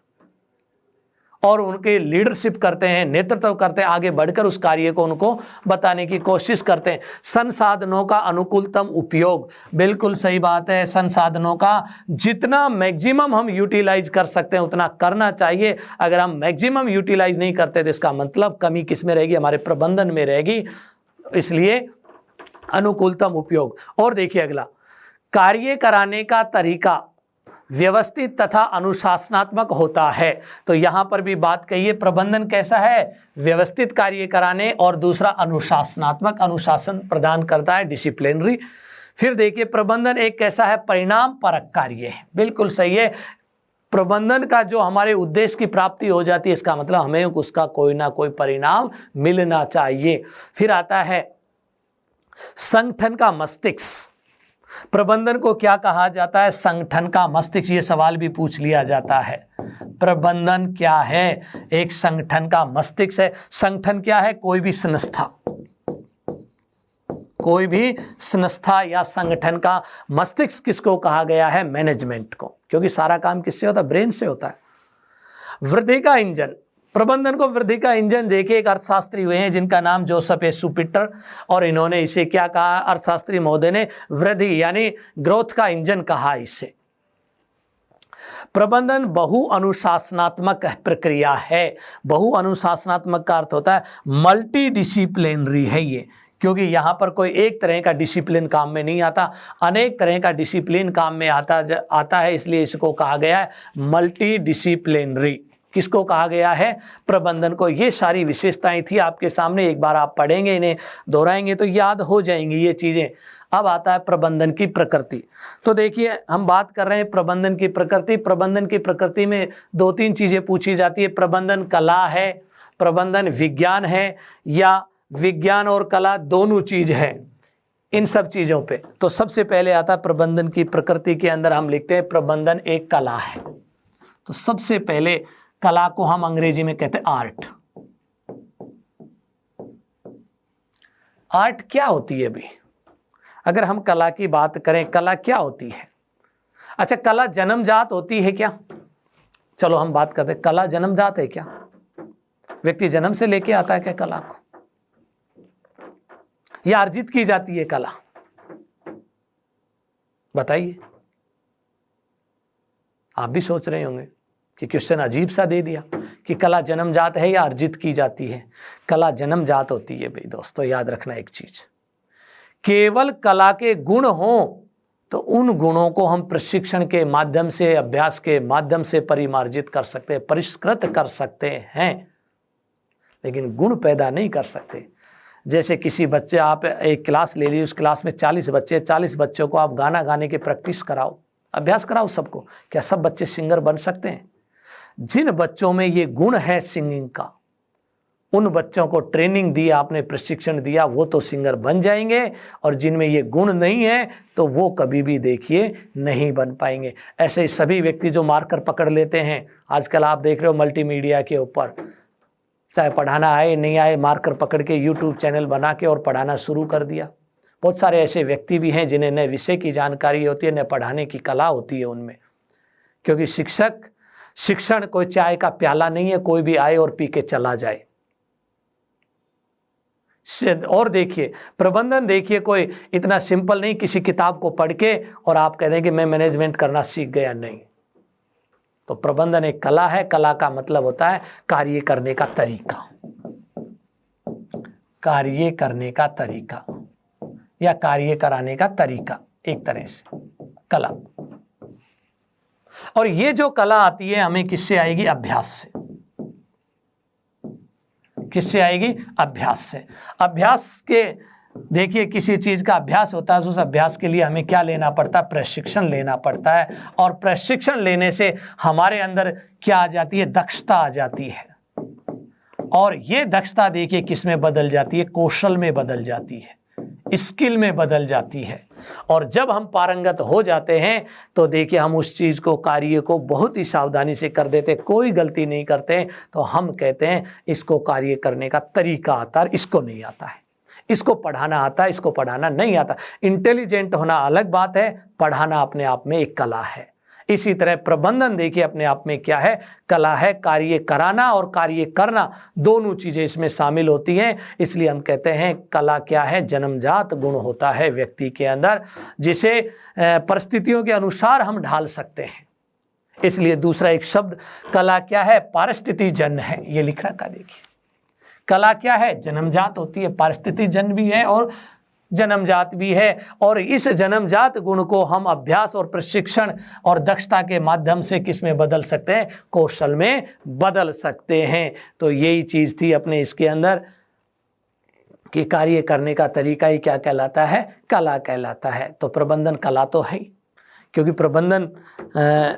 और उनके लीडरशिप करते हैं, नेतृत्व करते हैं, आगे बढ़कर उस कार्य को उनको बताने की कोशिश करते हैं। संसाधनों का अनुकूलतम उपयोग, बिल्कुल सही बात है। संसाधनों का जितना मैक्सिमम हम यूटिलाइज कर सकते हैं उतना करना चाहिए। अगर हम मैक्सिमम यूटिलाइज नहीं करते तो इसका मतलब कमी किस में रहेगी, हमारे प्रबंधन में रहेगी। इसलिए अनुकूलतम उपयोग। और देखिए अगला, कार्य कराने का तरीका व्यवस्थित तथा अनुशासनात्मक होता है। तो यहां पर भी बात कहिए प्रबंधन कैसा है, व्यवस्थित कार्य कराने, और दूसरा अनुशासनात्मक, अनुशासन प्रदान करता है, डिसिप्लिनरी। फिर देखिए प्रबंधन एक कैसा है, परिणाम परक कार्य है। बिल्कुल सही है। प्रबंधन का जो हमारे उद्देश्य की प्राप्ति हो जाती है इसका मतलब हमें उसका कोई ना कोई परिणाम मिलना चाहिए। फिर आता है संगठन का मस्तिष्क। प्रबंधन को क्या कहा जाता है, संगठन का मस्तिष्क। ये सवाल भी पूछ लिया जाता है। प्रबंधन क्या है, एक संगठन का मस्तिष्क है। संगठन क्या है, कोई भी संस्था, कोई भी संस्था या संगठन का मस्तिष्क किसको कहा गया है, मैनेजमेंट को, क्योंकि सारा काम किससे होता है, ब्रेन से होता है। वृद्धि का इंजन, प्रबंधन को वृद्धि का इंजन देखिए एक अर्थशास्त्री हुए हैं जिनका नाम जोसेफ ए शुपिटर, और इन्होंने इसे क्या कहा, अर्थशास्त्री महोदय ने वृद्धि यानी ग्रोथ का इंजन कहा इसे। प्रबंधन बहु अनुशासनात्मक प्रक्रिया है। बहु अनुशासनात्मक का अर्थ होता है मल्टी डिसिप्लिनरी है ये, क्योंकि यहाँ पर कोई एक तरह का डिसिप्लिन काम में नहीं आता, अनेक तरह का डिसिप्लिन काम में आता है, इसलिए इसको कहा गया है मल्टी डिसिप्लिनरी। किसको कहा गया है, प्रबंधन को। ये सारी विशेषताएं थी आपके सामने, एक बार आप पढ़ेंगे, इन्हें दोहराएंगे तो याद हो जाएंगी ये चीज़ें। अब आता है प्रबंधन की प्रकृति। तो देखिए हम बात कर रहे हैं प्रबंधन की प्रकृति। प्रबंधन की प्रकृति में दो तीन चीज़ें पूछी जाती है, प्रबंधन कला है, प्रबंधन विज्ञान है, या विज्ञान और कला दोनों चीज़ है, इन सब चीज़ों पे। तो सबसे पहले आता है प्रबंधन की प्रकृति के अंदर हम लिखते हैं प्रबंधन एक कला है। तो सबसे पहले कला को हम अंग्रेजी में कहते हैं आर्ट। आर्ट क्या होती है भी, अगर हम कला की बात करें, कला क्या होती है। अच्छा, कला जन्मजात होती है क्या, चलो हम बात करते हैं, कला जन्मजात है क्या, व्यक्ति जन्म से लेके आता है क्या कला को, या अर्जित की जाती है कला, बताइए। आप भी सोच रहे होंगे कि क्वेश्चन अजीब सा दे दिया कि कला जन्मजात है या अर्जित की जाती है। कला जन्मजात होती है भाई दोस्तों, याद रखना एक चीज। केवल कला के गुण हो तो उन गुणों को हम प्रशिक्षण के माध्यम से, अभ्यास के माध्यम से परिमार्जित कर सकते हैं, परिष्कृत कर सकते हैं, लेकिन गुण पैदा नहीं कर सकते। जैसे किसी बच्चे, आप एक क्लास ले ली, उस क्लास में 40 बच्चे, 40 बच्चों को आप गाना गाने की प्रैक्टिस कराओ, अभ्यास कराओ सबको, क्या सब बच्चे सिंगर बन सकते हैं? जिन बच्चों में ये गुण है सिंगिंग का, उन बच्चों को ट्रेनिंग दी आपने, प्रशिक्षण दिया, वो तो सिंगर बन जाएंगे, और जिनमें ये गुण नहीं है तो वो कभी भी देखिए नहीं बन पाएंगे। ऐसे ही सभी व्यक्ति जो मार्कर पकड़ लेते हैं, आजकल आप देख रहे हो मल्टीमीडिया के ऊपर, चाहे पढ़ाना आए नहीं आए, मार्कर पकड़ के यूट्यूब चैनल बना के और पढ़ाना शुरू कर दिया। बहुत सारे ऐसे व्यक्ति भी हैं जिन्हें न विषय की जानकारी होती है, न पढ़ाने की कला होती है उनमें, क्योंकि शिक्षण कोई चाय का प्याला नहीं है, कोई भी आए और पी के चला जाए। और देखिए प्रबंधन, देखिए कोई इतना सिंपल नहीं किसी किताब को पढ़ के और आप कह दें कि मैं मैनेजमेंट करना सीख गया, नहीं। तो प्रबंधन एक कला है। कला का मतलब होता है कार्य करने का तरीका, कार्य करने का तरीका या कार्य कराने का तरीका, एक तरह से कला। और ये जो कला आती है हमें किससे आएगी, अभ्यास से। किससे आएगी, अभ्यास से। अभ्यास के, देखिए किसी चीज का अभ्यास होता है, उस अभ्यास के लिए हमें क्या लेना पड़ता है, प्रशिक्षण लेना पड़ता है। और प्रशिक्षण लेने से हमारे अंदर क्या आ जाती है, दक्षता आ जाती है। और ये दक्षता देखिए किस में बदल जाती है, कौशल में बदल जाती है, स्किल में बदल जाती है। और जब हम पारंगत हो जाते हैं तो देखिए हम उस चीज़ को, कार्य को बहुत ही सावधानी से कर देते, कोई गलती नहीं करते। तो हम कहते हैं इसको कार्य करने का तरीका आता है, इसको नहीं आता है, इसको पढ़ाना आता है, इसको पढ़ाना नहीं आता। इंटेलिजेंट होना अलग बात है, पढ़ाना अपने आप में एक कला है। इसी तरह प्रबंधन देखिए अपने आप में क्या है, कला है। कार्य कराना और कार्य करना दोनों चीजें इसमें शामिल होती हैं। इसलिए हम कहते हैं कला क्या है, जन्मजात गुण होता है व्यक्ति के अंदर, जिसे परिस्थितियों के अनुसार हम ढाल सकते हैं। इसलिए दूसरा एक शब्द कला क्या है, पारिस्थितिजन्य है, ये लिख रखा देखिए। कला क्या है, जन्मजात होती है, पारिस्थितिजन्य भी है और जन्मजात भी है। और इस जन्मजात गुण को हम अभ्यास और प्रशिक्षण और दक्षता के माध्यम से किस में बदल सकते हैं, कौशल में बदल सकते हैं। तो यही चीज थी अपने इसके अंदर कि कार्य करने का तरीका ही क्या कहलाता है, कला कहलाता है। तो प्रबंधन कला तो है ही, क्योंकि प्रबंधन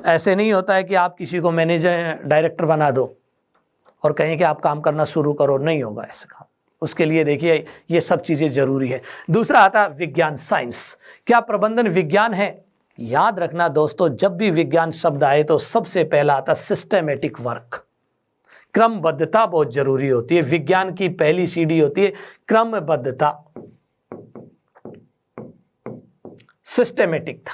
ऐसे नहीं होता है कि आप किसी को मैनेजर डायरेक्टर बना दो और कहें कि आप काम करना शुरू करो, नहीं होगा ऐसा काम। उसके लिए देखिए ये सब चीज़ें जरूरी है। दूसरा आता है विज्ञान, साइंस। क्या प्रबंधन विज्ञान है? याद रखना दोस्तों, जब भी विज्ञान शब्द आए तो सबसे पहला आता सिस्टेमेटिक वर्क, क्रमबद्धता बहुत जरूरी होती है। विज्ञान की पहली सीढ़ी होती है क्रमबद्धता, सिस्टेमेटिक,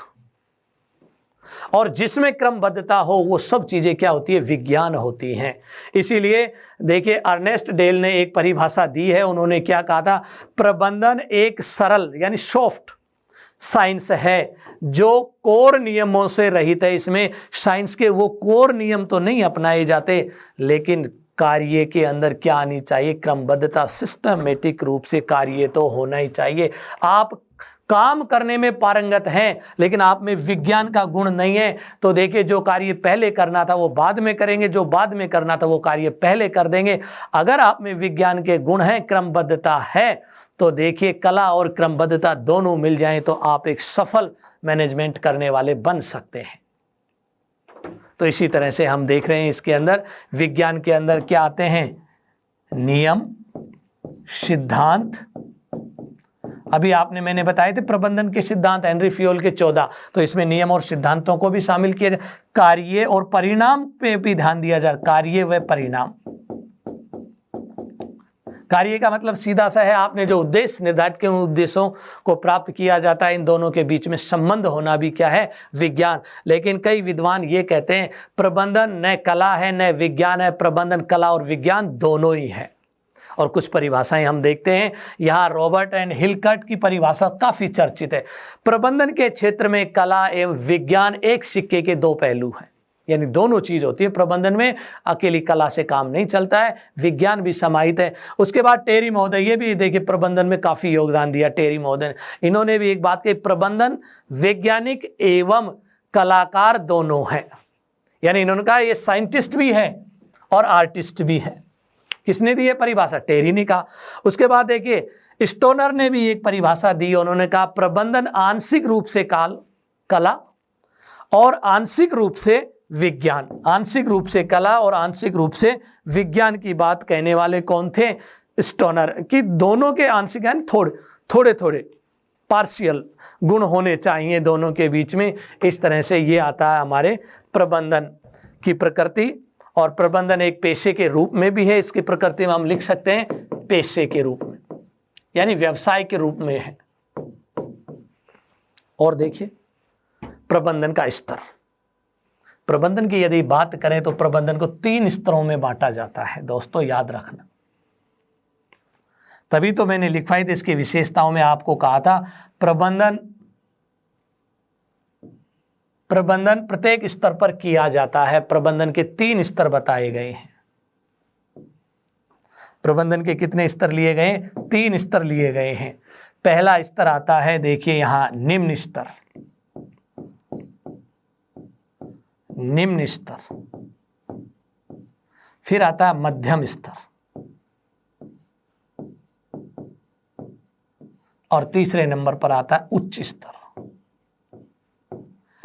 और जिसमें क्रमबद्धता हो वो सब चीजें क्या होती है, विज्ञान होती हैं। इसीलिए देखिए अर्नेस्ट डेल ने एक परिभाषा दी है। उन्होंने क्या कहा था, प्रबंधन एक सरल यानी सॉफ्ट साइंस है जो कोर नियमों से रहित है। इसमें साइंस के वो कोर नियम तो नहीं अपनाए जाते, लेकिन कार्य के अंदर क्या आनी चाहिए, क्रमबद्धता, सिस्टमेटिक रूप से कार्य तो होना ही चाहिए। आप काम करने में पारंगत हैं लेकिन आप में विज्ञान का गुण नहीं है, तो देखिए जो कार्य पहले करना था वो बाद में करेंगे, जो बाद में करना था वो कार्य पहले कर देंगे। अगर आप में विज्ञान के गुण हैं, क्रमबद्धता है, तो देखिए कला और क्रमबद्धता दोनों मिल जाएं तो आप एक सफल मैनेजमेंट करने वाले बन सकते हैं। तो इसी तरह से हम देख रहे हैं इसके अंदर विज्ञान के अंदर क्या आते हैं, नियम, सिद्धांत। अभी आपने मैंने बताए थे प्रबंधन के सिद्धांत हेनरी फ्योल के 14, तो इसमें नियम और सिद्धांतों को भी शामिल किया जाए। कार्य और परिणाम पे भी ध्यान दिया जाए, कार्य व परिणाम। कार्य का मतलब सीधा सा है, आपने जो उद्देश्य निर्धारित किए उन उद्देश्यों को प्राप्त किया जाता है। इन दोनों के बीच में संबंध होना भी क्या है, विज्ञान। लेकिन कई विद्वान ये कहते हैं प्रबंधन न कला है न विज्ञान है, प्रबंधन कला और विज्ञान दोनों ही है। और कुछ परिभाषाएं हम देखते हैं, यहाँ रॉबर्ट एंड हिलकर्ट की परिभाषा काफी चर्चित है। प्रबंधन के क्षेत्र में कला एवं विज्ञान एक सिक्के के दो पहलू हैं, यानी दोनों चीज होती है। प्रबंधन में अकेली कला से काम नहीं चलता है, विज्ञान भी समाहित है। उसके बाद टेरी महोदय, ये भी देखिए प्रबंधन में काफी योगदान दिया टेरी महोदय ने। इन्होंने भी एक बात कही, प्रबंधन वैज्ञानिक एवं कलाकार दोनों है। यानी इन्होंने कहा ये साइंटिस्ट भी है और आर्टिस्ट भी है। किसने दी है परिभाषा, टेरी ने कहा। उसके बाद देखिए स्टोनर ने भी एक परिभाषा दी। उन्होंने कहा प्रबंधन आंशिक रूप से कला और आंशिक रूप से विज्ञान, आंशिक रूप से कला और आंशिक रूप से विज्ञान की बात कहने वाले कौन थे, स्टोनर। कि दोनों के आंशिक यानी थोड़े थोड़े पार्शियल गुण होने चाहिए दोनों के बीच में। इस तरह से ये आता है हमारे प्रबंधन की प्रकृति। और प्रबंधन एक पेशे के रूप में भी है, इसकी प्रकृति में हम लिख सकते हैं पेशे के रूप में, यानी व्यवसाय के रूप में है। और देखिए प्रबंधन का स्तर, प्रबंधन की यदि बात करें तो प्रबंधन को 3 स्तरों में बांटा जाता है दोस्तों, याद रखना। तभी तो मैंने लिखवाई थी इसकी विशेषताओं में आपको कहा था प्रबंधन प्रत्येक स्तर पर किया जाता है। प्रबंधन के 3 स्तर बताए गए हैं। प्रबंधन के कितने स्तर लिए गए, 3 स्तर लिए गए हैं। पहला स्तर आता है देखिए यहां निम्न स्तर, निम्न स्तर। फिर आता है मध्यम स्तर और तीसरे नंबर पर आता है उच्च स्तर।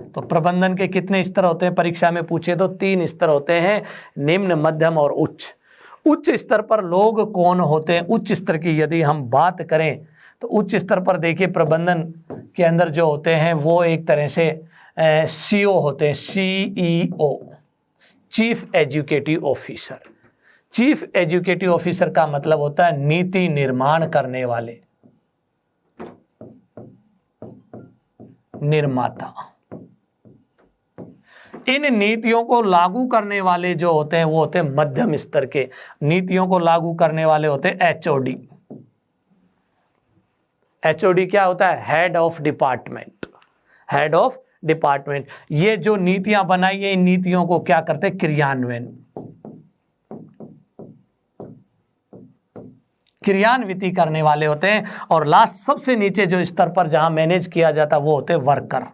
तो प्रबंधन के कितने स्तर होते हैं, परीक्षा में पूछे तो 3 स्तर होते हैं, निम्न, मध्यम और उच्च। उच्च स्तर पर लोग कौन होते हैं? उच्च स्तर की यदि हम बात करें तो उच्च स्तर पर देखिए प्रबंधन के अंदर जो होते हैं वो एक तरह से सीओ होते हैं, CEO, chief educative officer. Chief educative officer का मतलब होता है नीति निर्माण करने वाले, निर्माता। इन नीतियों को लागू करने वाले जो होते हैं वो होते हैं मध्यम स्तर के। नीतियों को लागू करने वाले होते हैं एचओडी। एचओडी क्या होता है? Head of department. Head of department. ये जो नीतियां बनाई है इन नीतियों को क्या करते हैं? क्रियान्विति करने वाले होते हैं। और लास्ट सबसे नीचे जो स्तर पर जहां मैनेज किया जाता है वो होते हैं वर्कर।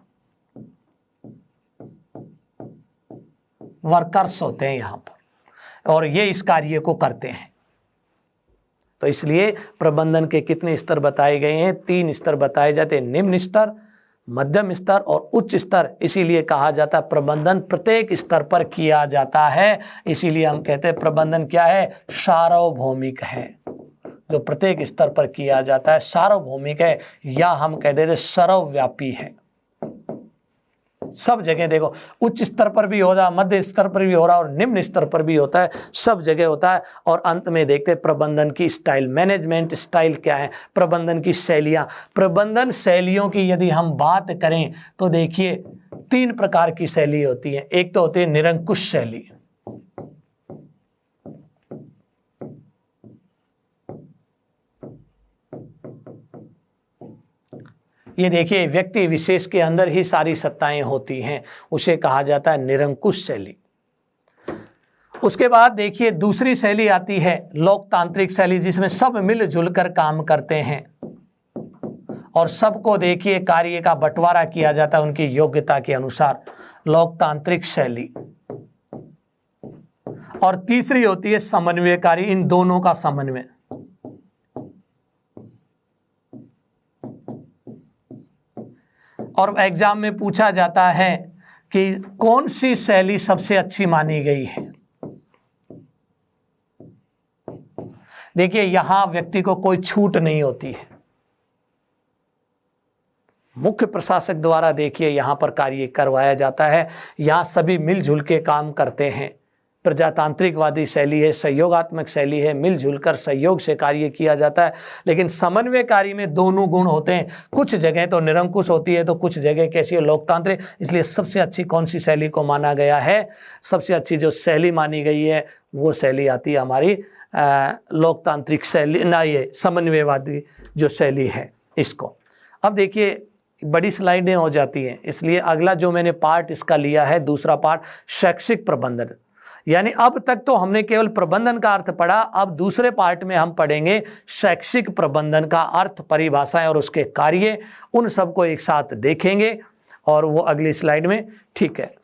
वर्कर्स होते हैं यहां पर, और ये इस कार्य को करते हैं। तो इसलिए प्रबंधन के कितने स्तर बताए गए हैं? 3 स्तर बताए जाते हैं, निम्न स्तर, मध्यम स्तर और उच्च स्तर। इसीलिए कहा जाता है प्रबंधन प्रत्येक स्तर पर किया जाता है। इसीलिए हम कहते हैं प्रबंधन क्या है? सार्वभौमिक है। जो प्रत्येक स्तर पर किया जाता है सार्वभौमिक है, या हम कह देते सर्वव्यापी है। सब जगह देखो, उच्च स्तर पर भी हो रहा, मध्य स्तर पर भी हो रहा और निम्न स्तर पर भी होता है, सब जगह होता है। और अंत में देखते हैं प्रबंधन की स्टाइल। मैनेजमेंट स्टाइल क्या है? प्रबंधन की शैलियां। प्रबंधन शैलियों की यदि हम बात करें तो देखिए 3 प्रकार की शैली होती है। एक तो होती है निरंकुश शैली। ये देखिए व्यक्ति विशेष के अंदर ही सारी सत्ताएं होती हैं, उसे कहा जाता है निरंकुश शैली। उसके बाद देखिए दूसरी शैली आती है लोकतांत्रिक शैली, जिसमें सब मिलजुल कर काम करते हैं और सबको देखिए कार्य का बंटवारा किया जाता है उनकी योग्यता के अनुसार, लोकतांत्रिक शैली। और तीसरी होती है समन्वयकारी, इन दोनों का समन्वय। और एग्जाम में पूछा जाता है कि कौन सी शैली सबसे अच्छी मानी गई है। देखिए यहां व्यक्ति को कोई छूट नहीं होती है, मुख्य प्रशासक द्वारा देखिए यहां पर कार्य करवाया जाता है। यहां सभी मिलजुल के काम करते हैं। प्रजातांत्रिकवादी शैली है, सहयोगात्मक शैली है, मिलजुल कर सहयोग से कार्य किया जाता है। लेकिन समन्वयकारी में दोनों गुण होते हैं। कुछ जगह तो निरंकुश होती है तो कुछ जगह कैसी है? लोकतांत्रिक। इसलिए सबसे अच्छी कौन सी शैली को माना गया है? सबसे अच्छी जो शैली मानी गई है वो शैली आती है हमारी लोकतांत्रिक शैली, ना ये समन्वयवादी जो शैली है इसको। अब देखिए बड़ी स्लाइडें हो जाती हैं, इसलिए अगला जो मैंने पार्ट इसका लिया है, दूसरा पार्ट शैक्षिक प्रबंधन। यानी अब तक तो हमने केवल प्रबंधन का अर्थ पढ़ा, अब दूसरे पार्ट में हम पढ़ेंगे शैक्षिक प्रबंधन का अर्थ, परिभाषाएं और उसके कार्य, उन सबको एक साथ देखेंगे और वो अगली स्लाइड में। ठीक है।